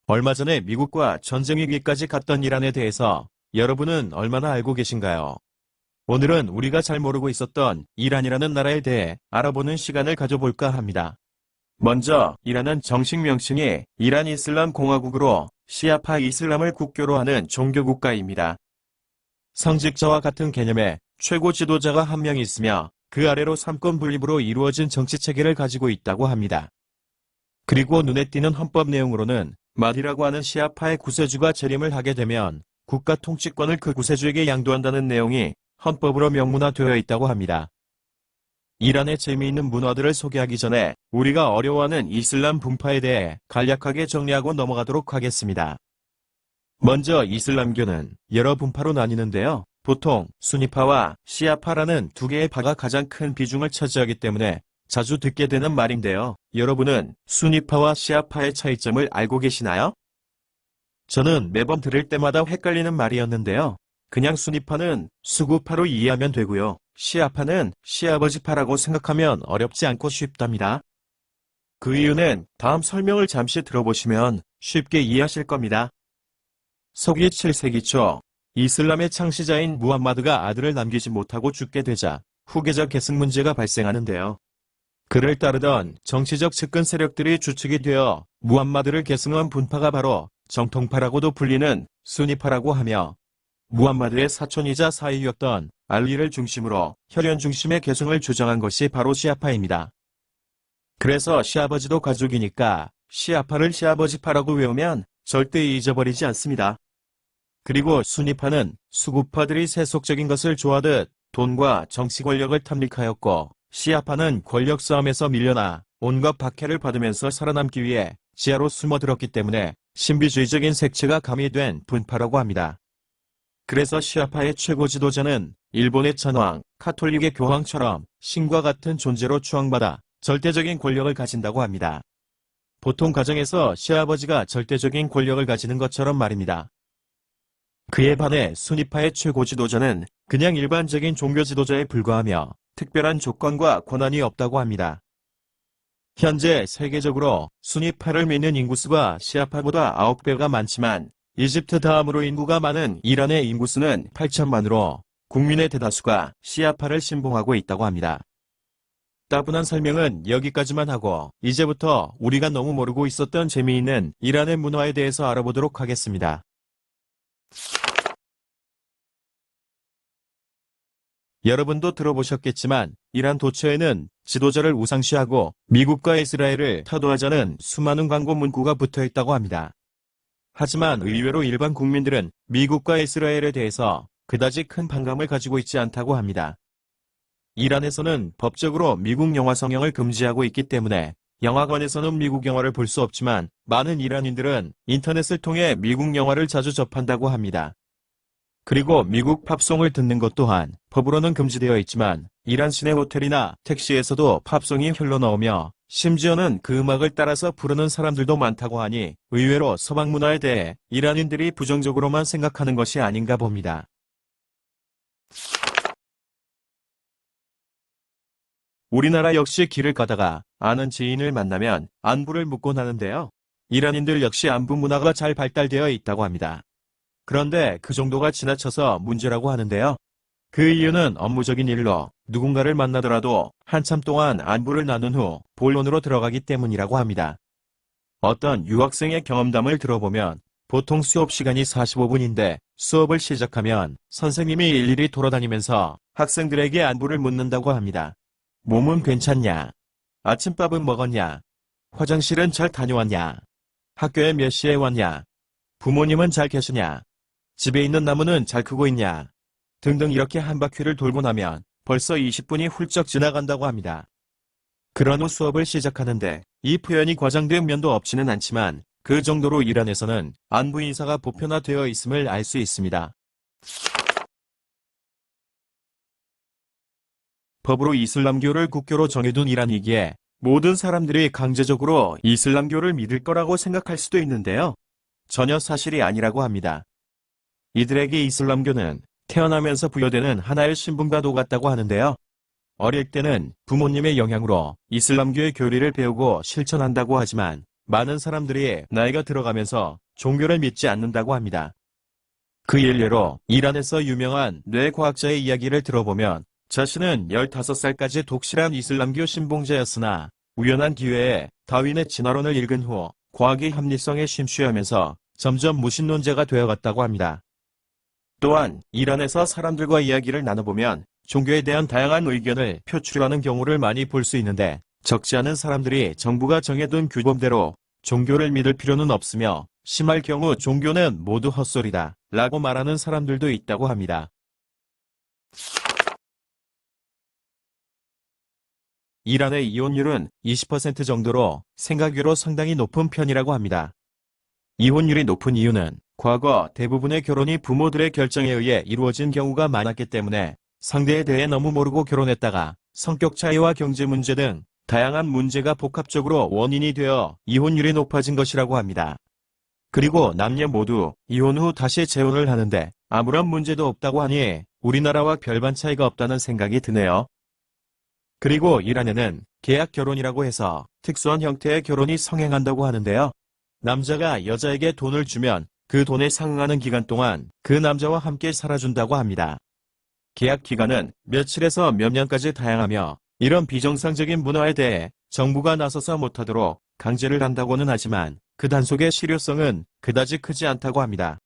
얼마 전에 미국과 전쟁 위기까지 갔던 이란에 대해서 여러분은 얼마나 알고 계신가요? 오늘은 우리가 잘 모르고 있었던 이란이라는 나라에 대해 알아보는 시간을 가져볼까 합니다. 먼저 이란은 정식 명칭이 이란 이슬람 공화국으로 시아파 이슬람을 국교로 하는 종교 국가입니다. 성직자와 같은 개념의 최고 지도자가 한 명 있으며 그 아래로 삼권 분립으로 이루어진 정치 체계를 가지고 있다고 합니다. 그리고 눈에 띄는 헌법 내용으로는 마디라고 하는 시아파의 구세주가 재림을 하게 되면 국가 통치권을 그 구세주에게 양도한다는 내용이 헌법으로 명문화되어 있다고 합니다. 이란의 재미있는 문화들을 소개하기 전에 우리가 어려워하는 이슬람 분파에 대해 간략하게 정리하고 넘어가도록 하겠습니다. 먼저 이슬람교는 여러 분파로 나뉘는데요. 보통 수니파와 시아파라는 두 개의 파가 가장 큰 비중을 차지하기 때문에 자주 듣게 되는 말인데요. 여러분은 수니파와 시아파의 차이점을 알고 계시나요? 저는 매번 들을 때마다 헷갈리는 말이었는데요. 그냥 수니파는 수구파로 이해하면 되고요. 시아파는 시아버지파라고 생각하면 어렵지 않고 쉽답니다. 그 이유는 다음 설명을 잠시 들어보시면 쉽게 이해하실 겁니다. 서기 7세기 초 이슬람의 창시자인 무함마드가 아들을 남기지 못하고 죽게 되자 후계자 계승 문제가 발생하는데요. 그를 따르던 정치적 측근 세력들이 주축이 되어 무함마드를 계승한 분파가 바로 정통파라고도 불리는 수니파라고 하며 무함마드의 사촌이자 사이였던 알리를 중심으로 혈연 중심의 계승을 주장한 것이 바로 시아파입니다. 그래서 시아버지도 가족이니까 시아파를 시아버지파라고 외우면 절대 잊어버리지 않습니다. 그리고 수니파는 수구파들이 세속적인 것을 좋아하듯 돈과 정치 권력을 탐닉하였고 시아파는 권력 싸움에서 밀려나 온갖 박해를 받으면서 살아남기 위해 지하로 숨어들었기 때문에 신비주의적인 색채가 가미된 분파라고 합니다. 그래서 시아파의 최고 지도자는 일본의 천황, 카톨릭의 교황처럼 신과 같은 존재로 추앙받아 절대적인 권력을 가진다고 합니다. 보통 가정에서 시아버지가 절대적인 권력을 가지는 것처럼 말입니다. 그에 반해 수니파의 최고 지도자는 그냥 일반적인 종교 지도자에 불과하며 특별한 조건과 권한이 없다고 합니다. 현재 세계적으로 수니파를 믿는 인구수가 시아파보다 9배가 많지만 이집트 다음으로 인구가 많은 이란의 인구수는 8천만으로 국민의 대다수가 시아파를 신봉하고 있다고 합니다. 따분한 설명은 여기까지만 하고 이제부터 우리가 너무 모르고 있었던 재미있는 이란의 문화에 대해서 알아보도록 하겠습니다. 여러분도 들어보셨겠지만 이란 도처에는 지도자를 우상시하고 미국과 이스라엘을 타도하자는 수많은 광고 문구가 붙어있다고 합니다. 하지만 의외로 일반 국민들은 미국과 이스라엘에 대해서 그다지 큰 반감을 가지고 있지 않다고 합니다. 이란에서는 법적으로 미국 영화 성형을 금지하고 있기 때문에 영화관에서는 미국 영화를 볼 수 없지만 많은 이란인들은 인터넷을 통해 미국 영화를 자주 접한다고 합니다. 그리고 미국 팝송을 듣는 것 또한 법으로는 금지되어 있지만 이란 시내 호텔이나 택시에서도 팝송이 흘러나오며 심지어는 그 음악을 따라서 부르는 사람들도 많다고 하니 의외로 서방 문화에 대해 이란인들이 부정적으로만 생각하는 것이 아닌가 봅니다. 우리나라 역시 길을 가다가 아는 지인을 만나면 안부를 묻곤 하는데요. 이란인들 역시 안부 문화가 잘 발달되어 있다고 합니다. 그런데 그 정도가 지나쳐서 문제라고 하는데요. 그 이유는 업무적인 일로 누군가를 만나더라도 한참 동안 안부를 나눈 후 본론으로 들어가기 때문이라고 합니다. 어떤 유학생의 경험담을 들어보면 보통 수업 시간이 45분인데 수업을 시작하면 선생님이 일일이 돌아다니면서 학생들에게 안부를 묻는다고 합니다. 몸은 괜찮냐? 아침밥은 먹었냐? 화장실은 잘 다녀왔냐? 학교에 몇 시에 왔냐? 부모님은 잘 계시냐? 집에 있는 나무는 잘 크고 있냐? 등등 이렇게 한 바퀴를 돌고 나면 벌써 20분이 훌쩍 지나간다고 합니다. 그런 후 수업을 시작하는데 이 표현이 과장된 면도 없지는 않지만 그 정도로 이란에서는 안부 인사가 보편화되어 있음을 알 수 있습니다. 법으로 이슬람교를 국교로 정해둔 이란이기에 모든 사람들이 강제적으로 이슬람교를 믿을 거라고 생각할 수도 있는데요. 전혀 사실이 아니라고 합니다. 이들에게 이슬람교는 태어나면서 부여되는 하나의 신분과 같다고 하는데요. 어릴 때는 부모님의 영향으로 이슬람교의 교리를 배우고 실천한다고 하지만 많은 사람들이 나이가 들어가면서 종교를 믿지 않는다고 합니다. 그 일례로 이란에서 유명한 뇌과학자의 이야기를 들어보면 자신은 15살까지 독실한 이슬람교 신봉자였으나 우연한 기회에 다윈의 진화론을 읽은 후 과학의 합리성에 심취하면서 점점 무신론자가 되어갔다고 합니다. 또한 이란에서 사람들과 이야기를 나눠보면 종교에 대한 다양한 의견을 표출하는 경우를 많이 볼 수 있는데 적지 않은 사람들이 정부가 정해둔 규범대로 종교를 믿을 필요는 없으며 심할 경우 종교는 모두 헛소리다 라고 말하는 사람들도 있다고 합니다. 이란의 이혼율은 20% 정도로 생각외로 상당히 높은 편이라고 합니다. 이혼율이 높은 이유는 과거 대부분의 결혼이 부모들의 결정에 의해 이루어진 경우가 많았기 때문에 상대에 대해 너무 모르고 결혼했다가 성격 차이와 경제 문제 등 다양한 문제가 복합적으로 원인이 되어 이혼율이 높아진 것이라고 합니다. 그리고 남녀 모두 이혼 후 다시 재혼을 하는데 아무런 문제도 없다고 하니 우리나라와 별반 차이가 없다는 생각이 드네요. 그리고 이란에는 계약 결혼이라고 해서 특수한 형태의 결혼이 성행한다고 하는데요. 남자가 여자에게 돈을 주면 그 돈에 상응하는 기간 동안 그 남자와 함께 살아준다고 합니다. 계약 기간은 며칠에서 몇 년까지 다양하며 이런 비정상적인 문화에 대해 정부가 나서서 못하도록 강제를 한다고는 하지만 그 단속의 실효성은 그다지 크지 않다고 합니다.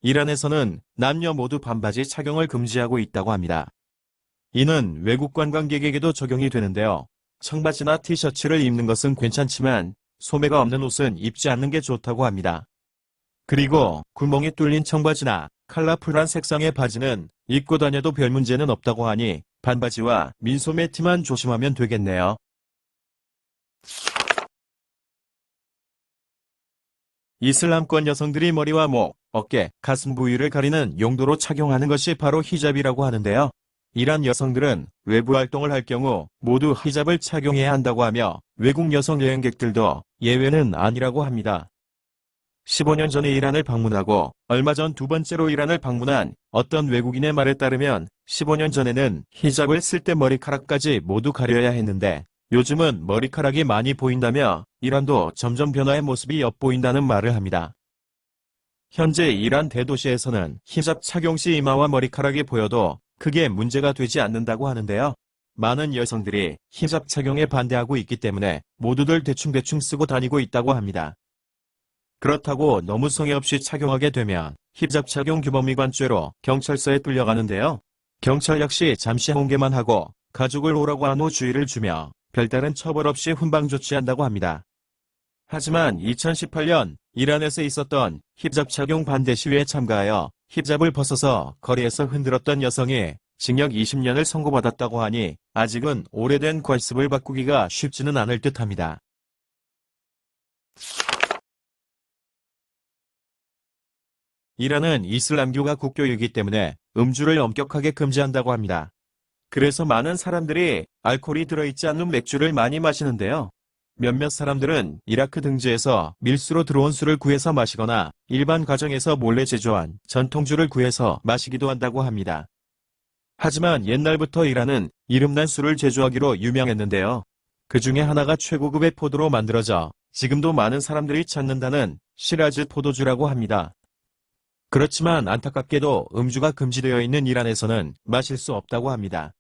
이란에서는 남녀 모두 반바지 착용을 금지하고 있다고 합니다. 이는 외국 관광객에게도 적용이 되는데요. 청바지나 티셔츠를 입는 것은 괜찮지만 소매가 없는 옷은 입지 않는 게 좋다고 합니다. 그리고 구멍이 뚫린 청바지나 컬러풀한 색상의 바지는 입고 다녀도 별 문제는 없다고 하니 반바지와 민소매 티만 조심하면 되겠네요. 이슬람권 여성들이 머리와 목, 어깨, 가슴 부위를 가리는 용도로 착용하는 것이 바로 히잡이라고 하는데요. 이란 여성들은 외부 활동을 할 경우 모두 히잡을 착용해야 한다고 하며 외국 여성 여행객들도 예외는 아니라고 합니다. 15년 전에 이란을 방문하고 얼마 전 두 번째로 이란을 방문한 어떤 외국인의 말에 따르면 15년 전에는 히잡을 쓸 때 머리카락까지 모두 가려야 했는데 요즘은 머리카락이 많이 보인다며 이란도 점점 변화의 모습이 엿보인다는 말을 합니다. 현재 이란 대도시에서는 히잡 착용 시 이마와 머리카락이 보여도 크게 문제가 되지 않는다고 하는데요. 많은 여성들이 히잡 착용에 반대하고 있기 때문에 모두들 대충대충 쓰고 다니고 있다고 합니다. 그렇다고 너무 성의 없이 착용하게 되면 히잡 착용 규범위반죄로 경찰서에 끌려가는데요. 경찰 역시 잠시 홍게만 하고 가족을 오라고 한 후 주의를 주며 별다른 처벌 없이 훈방 조치한다고 합니다. 하지만 2018년 이란에서 있었던 히잡 착용 반대 시위에 참가하여 히잡을 벗어서 거리에서 흔들었던 여성이 징역 20년을 선고받았다고 하니 아직은 오래된 관습을 바꾸기가 쉽지는 않을 듯합니다. 이란은 이슬람교가 국교이기 때문에 음주를 엄격하게 금지한다고 합니다. 그래서 많은 사람들이 알코올이 들어있지 않는 맥주를 많이 마시는데요. 몇몇 사람들은 이라크 등지에서 밀수로 들어온 술을 구해서 마시거나 일반 가정에서 몰래 제조한 전통주를 구해서 마시기도 한다고 합니다. 하지만 옛날부터 이란은 이름난 술을 제조하기로 유명했는데요. 그 중에 하나가 최고급의 포도로 만들어져 지금도 많은 사람들이 찾는다는 시라즈 포도주라고 합니다. 그렇지만 안타깝게도 음주가 금지되어 있는 이란에서는 마실 수 없다고 합니다.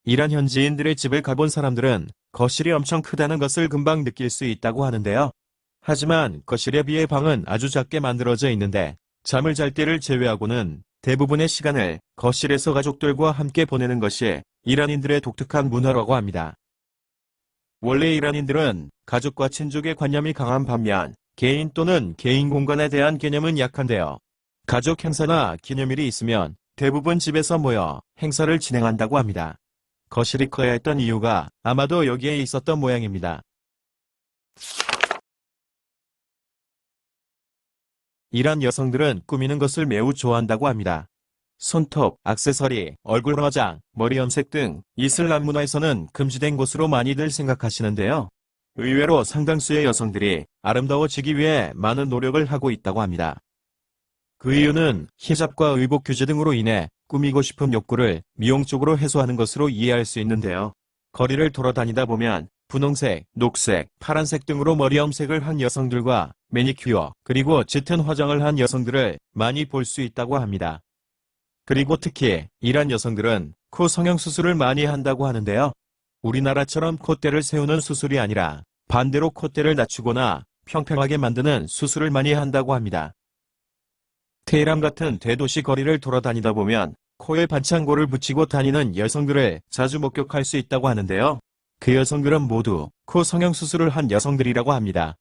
이란 현지인들의 집을 가본 사람들은 거실이 엄청 크다는 것을 금방 느낄 수 있다고 하는데요. 하지만 거실에 비해 방은 아주 작게 만들어져 있는데 잠을 잘 때를 제외하고는 대부분의 시간을 거실에서 가족들과 함께 보내는 것이 이란인들의 독특한 문화라고 합니다. 원래 이란인들은 가족과 친족의 관념이 강한 반면 개인 또는 개인 공간에 대한 개념은 약한데요. 가족 행사나 기념일이 있으면 대부분 집에서 모여 행사를 진행한다고 합니다. 거실이 커야 했던 이유가 아마도 여기에 있었던 모양입니다. 이란 여성들은 꾸미는 것을 매우 좋아한다고 합니다. 손톱, 액세서리, 얼굴 화장, 머리 염색 등 이슬람 문화에서는 금지된 것으로 많이들 생각하시는데요. 의외로 상당수의 여성들이 아름다워지기 위해 많은 노력을 하고 있다고 합니다. 그 이유는 히잡과 의복 규제 등으로 인해 꾸미고 싶은 욕구를 미용적으로 해소하는 것으로 이해할 수 있는데요. 거리를 돌아다니다 보면 분홍색, 녹색, 파란색 등으로 머리 염색을 한 여성들과 매니큐어, 그리고 짙은 화장을 한 여성들을 많이 볼 수 있다고 합니다. 그리고 특히 이란 여성들은 코 성형 수술을 많이 한다고 하는데요. 우리나라처럼 콧대를 세우는 수술이 아니라 반대로 콧대를 낮추거나 평평하게 만드는 수술을 많이 한다고 합니다. 테헤란 같은 대도시 거리를 돌아다니다 보면 코에 반창고를 붙이고 다니는 여성들을 자주 목격할 수 있다고 하는데요. 그 여성들은 모두 코 성형 수술을 한 여성들이라고 합니다.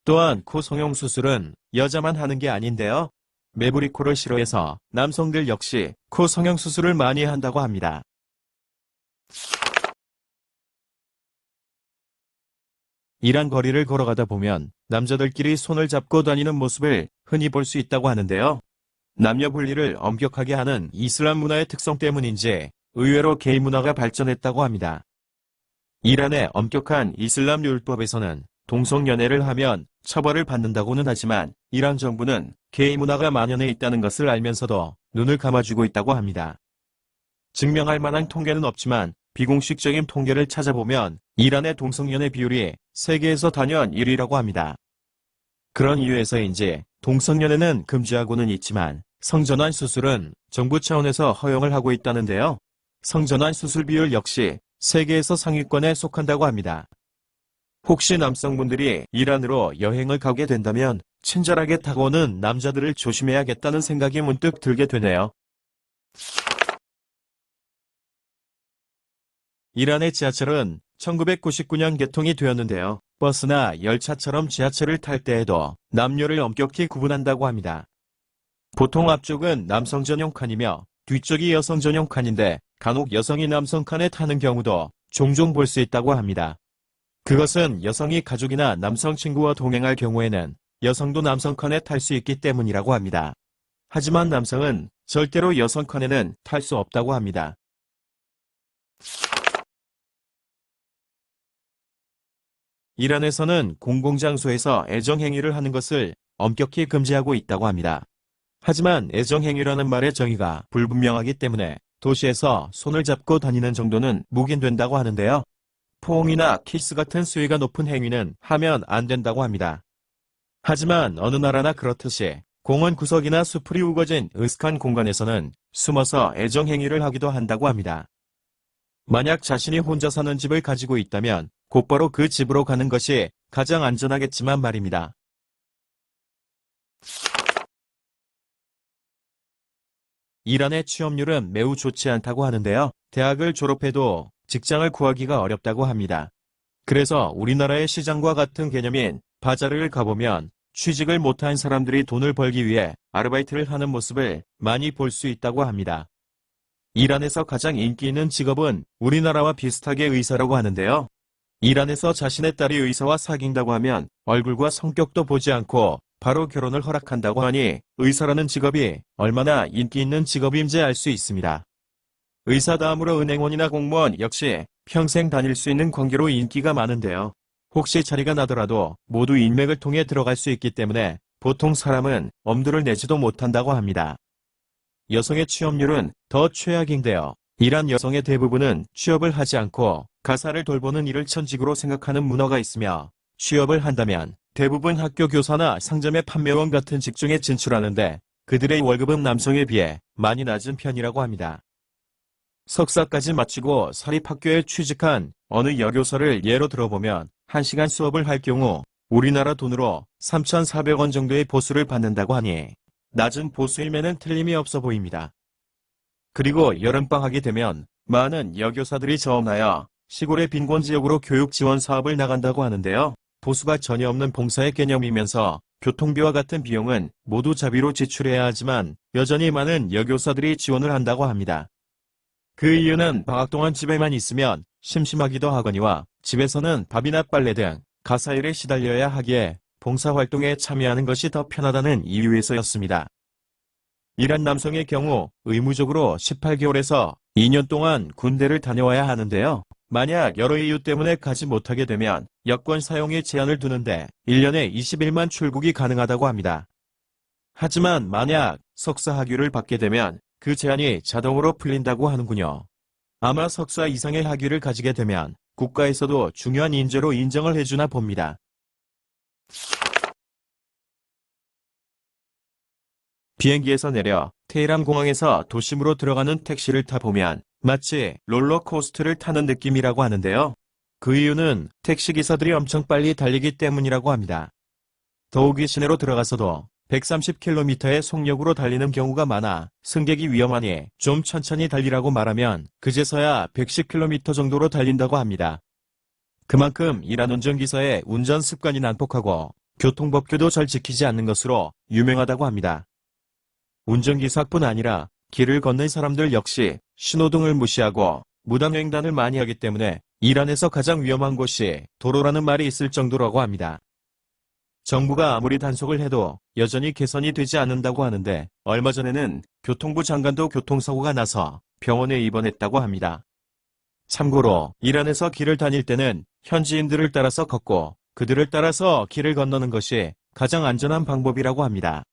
또한 코 성형 수술은 여자만 하는 게 아닌데요. 매부리 코를 싫어해서 남성들 역시 코 성형 수술을 많이 한다고 합니다. 이란 거리를 걸어가다 보면 남자들끼리 손을 잡고 다니는 모습을 흔히 볼 수 있다고 하는데요. 남녀 분리를 엄격하게 하는 이슬람 문화의 특성 때문인지 의외로 게이 문화가 발전했다고 합니다. 이란의 엄격한 이슬람 율법에서는 동성연애를 하면 처벌을 받는다고는 하지만 이란 정부는 게이 문화가 만연해 있다는 것을 알면서도 눈을 감아주고 있다고 합니다. 증명할 만한 통계는 없지만 비공식적인 통계를 찾아보면 이란의 동성연애 비율이 세계에서 단연 1위라고 합니다. 그런 이유에서인지 동성연애는 금지하고는 있지만 성전환 수술은 정부 차원에서 허용을 하고 있다는데요. 성전환 수술 비율 역시 세계에서 상위권에 속한다고 합니다. 혹시 남성분들이 이란으로 여행을 가게 된다면 친절하게 다가오는 남자들을 조심해야겠다는 생각이 문득 들게 되네요. 이란의 지하철은 1999년 개통이 되었는데요. 버스나 열차처럼 지하철을 탈 때에도 남녀를 엄격히 구분한다고 합니다. 보통 앞쪽은 남성 전용 칸이며 뒤쪽이 여성 전용 칸인데 간혹 여성이 남성 칸에 타는 경우도 종종 볼 수 있다고 합니다. 그것은 여성이 가족이나 남성 친구와 동행할 경우에는 여성도 남성 칸에 탈 수 있기 때문이라고 합니다. 하지만 남성은 절대로 여성 칸에는 탈 수 없다고 합니다. 이란에서는 공공장소에서 애정행위를 하는 것을 엄격히 금지하고 있다고 합니다. 하지만 애정행위라는 말의 정의가 불분명하기 때문에 도시에서 손을 잡고 다니는 정도는 묵인된다고 하는데요. 포옹이나 키스 같은 수위가 높은 행위는 하면 안 된다고 합니다. 하지만 어느 나라나 그렇듯이 공원 구석이나 수풀이 우거진 으슥한 공간에서는 숨어서 애정행위를 하기도 한다고 합니다. 만약 자신이 혼자 사는 집을 가지고 있다면 곧바로 그 집으로 가는 것이 가장 안전하겠지만 말입니다. 이란의 취업률은 매우 좋지 않다고 하는데요. 대학을 졸업해도 직장을 구하기가 어렵다고 합니다. 그래서 우리나라의 시장과 같은 개념인 바자르를 가보면 취직을 못한 사람들이 돈을 벌기 위해 아르바이트를 하는 모습을 많이 볼 수 있다고 합니다. 이란에서 가장 인기 있는 직업은 우리나라와 비슷하게 의사라고 하는데요. 이란에서 자신의 딸이 의사와 사귄다고 하면 얼굴과 성격도 보지 않고 바로 결혼을 허락한다고 하니 의사라는 직업이 얼마나 인기 있는 직업인지 알 수 있습니다. 의사 다음으로 은행원이나 공무원 역시 평생 다닐 수 있는 관계로 인기가 많은데요. 혹시 자리가 나더라도 모두 인맥을 통해 들어갈 수 있기 때문에 보통 사람은 엄두를 내지도 못한다고 합니다. 여성의 취업률은 더 최악인데요. 이란 여성의 대부분은 취업을 하지 않고 가사를 돌보는 일을 천직으로 생각하는 문화가 있으며 취업을 한다면 대부분 학교 교사나 상점의 판매원 같은 직종에 진출하는데 그들의 월급은 남성에 비해 많이 낮은 편이라고 합니다. 석사까지 마치고 사립학교에 취직한 어느 여교사를 예로 들어보면 1시간 수업을 할 경우 우리나라 돈으로 3,400원 정도의 보수를 받는다고 하니 낮은 보수임에는 틀림이 없어 보입니다. 그리고 여름방학이 되면 많은 여교사들이 저업하여 시골의 빈곤 지역으로 교육 지원 사업을 나간다고 하는데요. 보수가 전혀 없는 봉사의 개념이면서 교통비와 같은 비용은 모두 자비로 지출해야 하지만 여전히 많은 여교사들이 지원을 한다고 합니다. 그 이유는 방학 동안 집에만 있으면 심심하기도 하거니와 집에서는 밥이나 빨래 등 가사일에 시달려야 하기에 봉사활동에 참여하는 것이 더 편하다는 이유에서였습니다. 이란 남성의 경우 의무적으로 18개월에서 2년 동안 군대를 다녀와야 하는데요. 만약 여러 이유 때문에 가지 못하게 되면 여권 사용에 제한을 두는데 1년에 21만 출국이 가능하다고 합니다. 하지만 만약 석사 학위를 받게 되면 그 제한이 자동으로 풀린다고 하는군요. 아마 석사 이상의 학위를 가지게 되면 국가에서도 중요한 인재로 인정을 해주나 봅니다. 비행기에서 내려 테헤란 공항에서 도심으로 들어가는 택시를 타보면 마치 롤러코스터를 타는 느낌이라고 하는데요. 그 이유는 택시기사들이 엄청 빨리 달리기 때문이라고 합니다. 더욱이 시내로 들어가서도 130km의 속력으로 달리는 경우가 많아 승객이 위험하니 좀 천천히 달리라고 말하면 그제서야 110km 정도로 달린다고 합니다. 그만큼 이란 운전기사의 운전 습관이 난폭하고 교통법규도 잘 지키지 않는 것으로 유명하다고 합니다. 운전기사뿐 아니라 길을 걷는 사람들 역시 신호등을 무시하고 무단횡단을 많이 하기 때문에 이란에서 가장 위험한 곳이 도로라는 말이 있을 정도라고 합니다. 정부가 아무리 단속을 해도 여전히 개선이 되지 않는다고 하는데 얼마 전에는 교통부 장관도 교통사고가 나서 병원에 입원했다고 합니다. 참고로 이란에서 길을 다닐 때는 현지인들을 따라서 걷고 그들을 따라서 길을 건너는 것이 가장 안전한 방법이라고 합니다.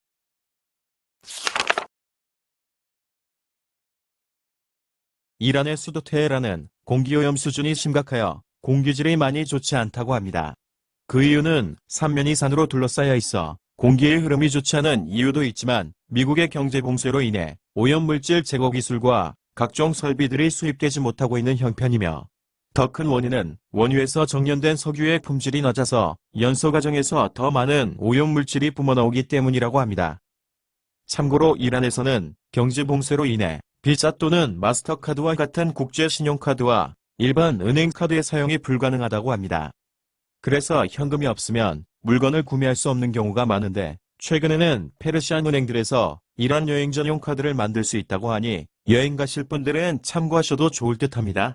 이란의 수도 테헤란은 공기오염 수준이 심각하여 공기질이 많이 좋지 않다고 합니다. 그 이유는 삼면이 산으로 둘러싸여 있어 공기의 흐름이 좋지 않은 이유도 있지만 미국의 경제 봉쇄로 인해 오염물질 제거 기술과 각종 설비들이 수입되지 못하고 있는 형편이며 더 큰 원인은 원유에서 정련된 석유의 품질이 낮아서 연소 과정에서 더 많은 오염물질이 뿜어나오기 때문이라고 합니다. 참고로 이란에서는 경제 봉쇄로 인해 비자 또는 마스터카드와 같은 국제 신용카드와 일반 은행카드의 사용이 불가능하다고 합니다. 그래서 현금이 없으면 물건을 구매할 수 없는 경우가 많은데 최근에는 페르시안 은행들에서 이란 여행 전용 카드를 만들 수 있다고 하니 여행 가실 분들은 참고하셔도 좋을 듯합니다.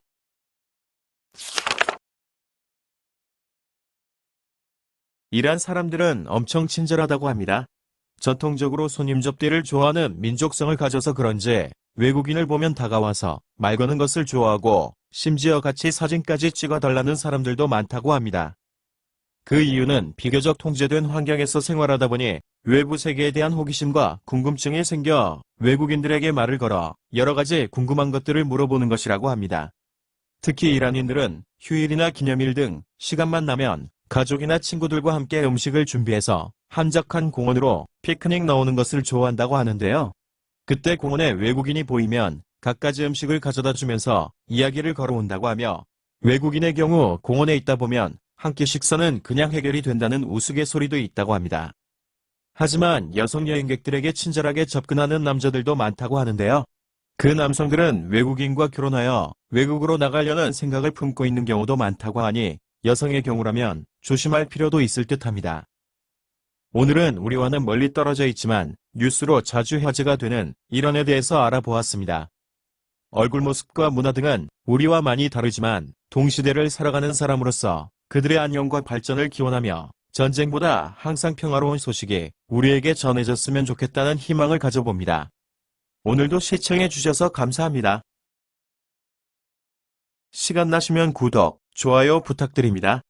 이란 사람들은 엄청 친절하다고 합니다. 전통적으로 손님 접대를 좋아하는 민족성을 가져서 그런지 외국인을 보면 다가와서 말 거는 것을 좋아하고 심지어 같이 사진까지 찍어달라는 사람들도 많다고 합니다. 그 이유는 비교적 통제된 환경에서 생활하다 보니 외부 세계에 대한 호기심과 궁금증이 생겨 외국인들에게 말을 걸어 여러 가지 궁금한 것들을 물어보는 것이라고 합니다. 특히 이란인들은 휴일이나 기념일 등 시간만 나면 가족이나 친구들과 함께 음식을 준비해서 한적한 공원으로 피크닉 나오는 것을 좋아한다고 하는데요. 그때 공원에 외국인이 보이면 갖가지 음식을 가져다 주면서 이야기를 걸어온다고 하며 외국인의 경우 공원에 있다 보면 한 끼 식사는 그냥 해결이 된다는 우스갯소리도 있다고 합니다. 하지만 여성 여행객들에게 친절하게 접근하는 남자들도 많다고 하는데요. 그 남성들은 외국인과 결혼하여 외국으로 나가려는 생각을 품고 있는 경우도 많다고 하니 여성의 경우라면 조심할 필요도 있을 듯합니다. 오늘은 우리와는 멀리 떨어져 있지만 뉴스로 자주 화제가 되는 이란에 대해서 알아보았습니다. 얼굴 모습과 문화 등은 우리와 많이 다르지만 동시대를 살아가는 사람으로서 그들의 안녕과 발전을 기원하며 전쟁보다 항상 평화로운 소식이 우리에게 전해졌으면 좋겠다는 희망을 가져봅니다. 오늘도 시청해주셔서 감사합니다. 시간 나시면 구독, 좋아요 부탁드립니다.